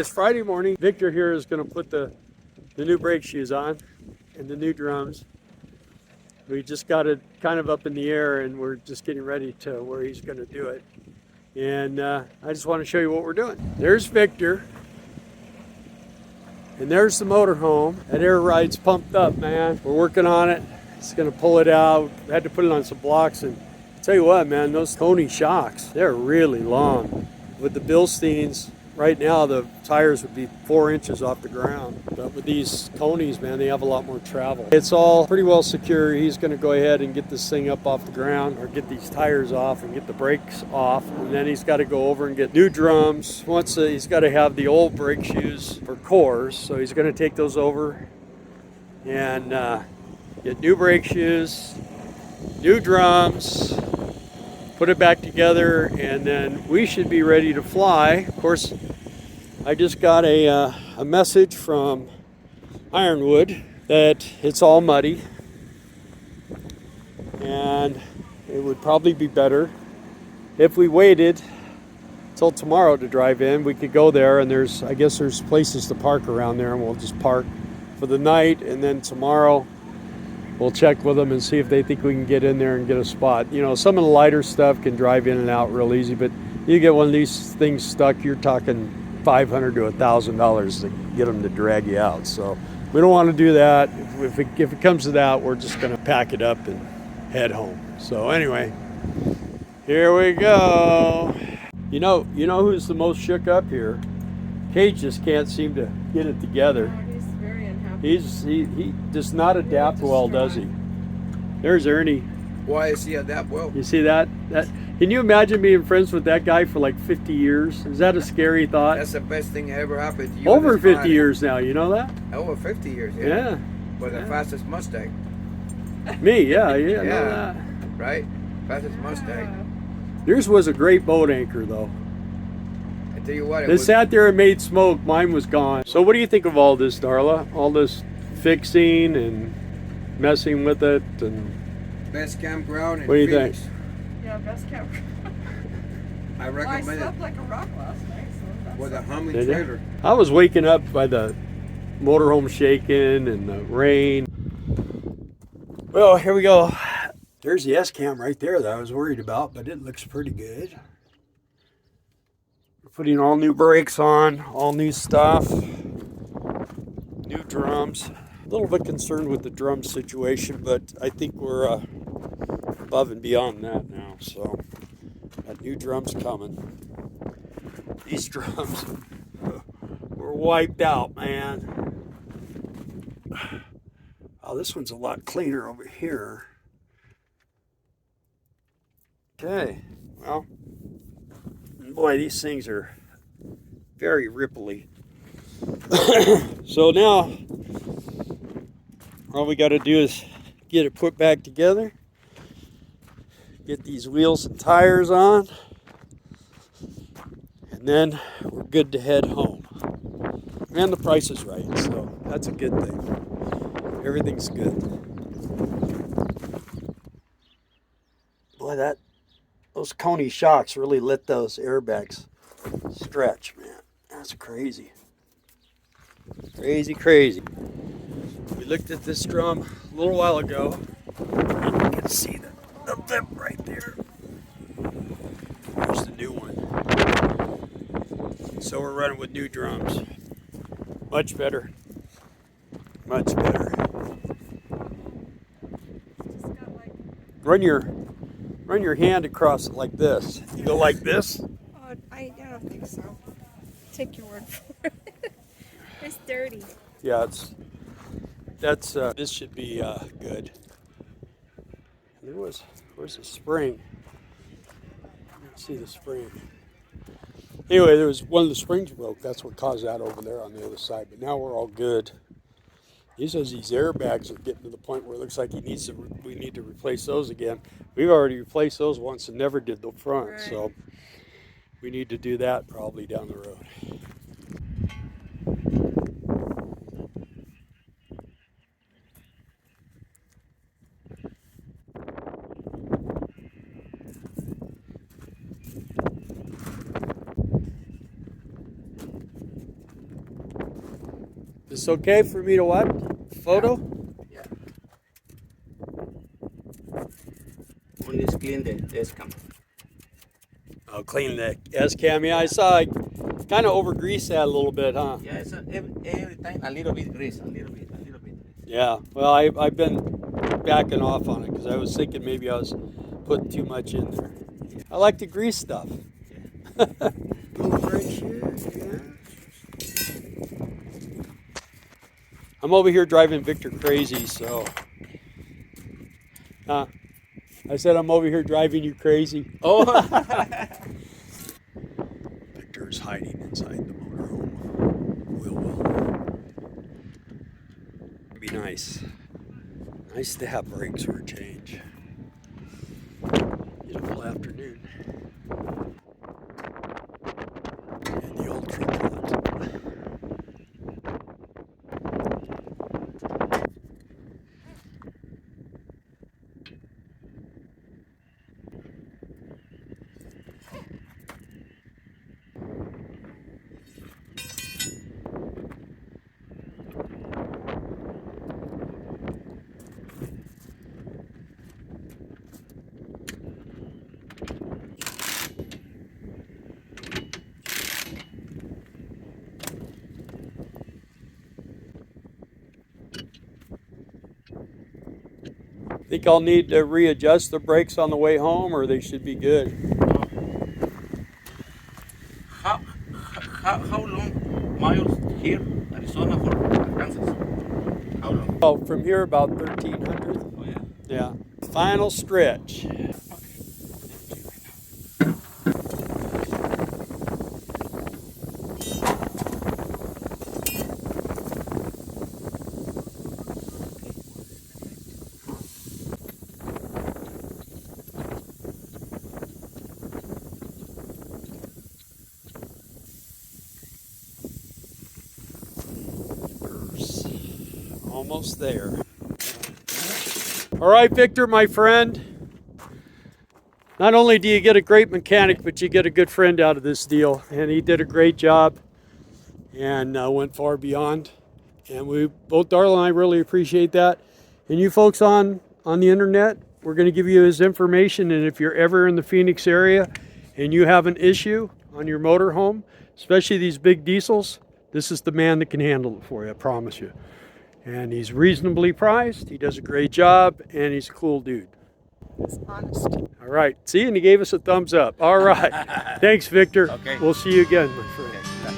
It's Friday morning. Victor here is going to put the new brake shoes on and the new drums. We just got it kind of up in the air and we're just getting ready to where he's going to do it. And I just want to show you what we're doing. There's Victor. And there's the motorhome. That air ride's pumped up, man. We're working on it. It's going to pull it out. We had to put it on some blocks. And I'll tell you what, man, those Tony shocks, they're really long. With the Bilsteins, right now the tires would be 4 inches off the ground. But with these Coney's, man, they have a lot more travel. It's all pretty well secure. He's going to go ahead and get this thing up off the ground, or get these tires off and get the brakes off. And then he's got to go over and get new drums. He's got to have the old brake shoes for cores. So he's going to take those over and get new brake shoes, new drums, put it back together, and then we should be ready to fly. Of course, I just got a message from Ironwood that it's all muddy and it would probably be better if we waited till tomorrow to drive in. We could go there, and I guess there's places to park around there, and we'll just park for the night, and then tomorrow we'll check with them and see if they think we can get in there and get a spot. You know, some of the lighter stuff can drive in and out real easy, but you get one of these things stuck, you're talking $500 to $1,000 to get them to drag you out. So we don't want to do that. If it comes to that, we're just going to pack it up and head home. So anyway, here we go. You know who's the most shook up here? Cage just can't seem to get it together. He's very unhappy. He does not adapt well, does he? There's Ernie. Why is he adapt well? You see that? Can you imagine being friends with that guy for like 50 years? Is that a scary thought? That's the best thing that ever happened to you. Over 50 years now, you know that? Over 50 years, yeah. Yeah. With the fastest Mustang. Me, yeah, I know Yeah. that. Right? Fastest Mustang. Yours was a great boat anchor, though. I tell you what, It sat there and made smoke. Mine was gone. So what do you think of all this, Darla? All this fixing and messing with it, and best campground in what do you Phoenix. think? Yeah, best kept. I Well, I recommend slept it like a rock last night, so that's with a humming Did you? trailer. I was waking up by the motorhome shaking and the rain. Well, here we go. There's the S-Cam right there that I was worried about, but it looks pretty good. We're putting all new brakes on, all new stuff, new drums. A little bit concerned with the drum situation, but I think we're above and beyond that now. So, got new drums coming. These drums were wiped out, man. Oh, this one's a lot cleaner over here. Okay, well, boy, these things are very ripply. So now, all we got to do is get it put back together, get these wheels and tires on, and then we're good to head home. And the price is right, so that's a good thing. Everything's good. Boy, those Coney shocks really let those airbags stretch, man. That's crazy. Crazy, crazy. We looked at this drum a little while ago, and you can see the lip right there. There's the new one. So we're running with new drums. Much better. Much better. Run your hand across it like this. You go like this. Oh, I don't think so. Take your word for it. It's dirty. Yeah, this should be good. Where's the spring? Let's see the spring. Anyway, there was one of the springs broke. That's what caused that over there on the other side. But now we're all good. He says these airbags are getting to the point where it looks like we need to replace those again. We've already replaced those once and never did the front, right. So we need to do that probably down the road. Is this okay for me to what? Photo? Yeah. Only clean the S-cam. Oh, clean the S-cam. Yeah, I saw I kind of over greased that a little bit, huh? Yeah, it's every time a little bit grease, a little bit. Yeah, well, I've been backing off on it because I was thinking maybe I was putting too much in there. I like the grease stuff. Right here, yeah. I'm over here driving Victor crazy, so. I said I'm over here driving you crazy. Oh. Victor's hiding inside the motorhome. Will. Be nice. Nice to have brakes for a change. Beautiful afternoon. And the old truck lot. Think I'll need to readjust the brakes on the way home, or they should be good. How long miles here, Arizona for Kansas? How long? Oh, from here about 1,300. Oh yeah. Yeah. Final stretch. Almost there. All right, Victor, my friend. Not only do you get a great mechanic, but you get a good friend out of this deal. And he did a great job and went far beyond. And we both, Darla and I, really appreciate that. And you folks on the internet, we're going to give you his information. And if you're ever in the Phoenix area and you have an issue on your motorhome, especially these big diesels, this is the man that can handle it for you, I promise you. And he's reasonably priced, he does a great job, and he's a cool dude. It's honest. All right, see, and he gave us a thumbs up. All right, thanks, Victor. Okay. We'll see you again, my friend. Okay.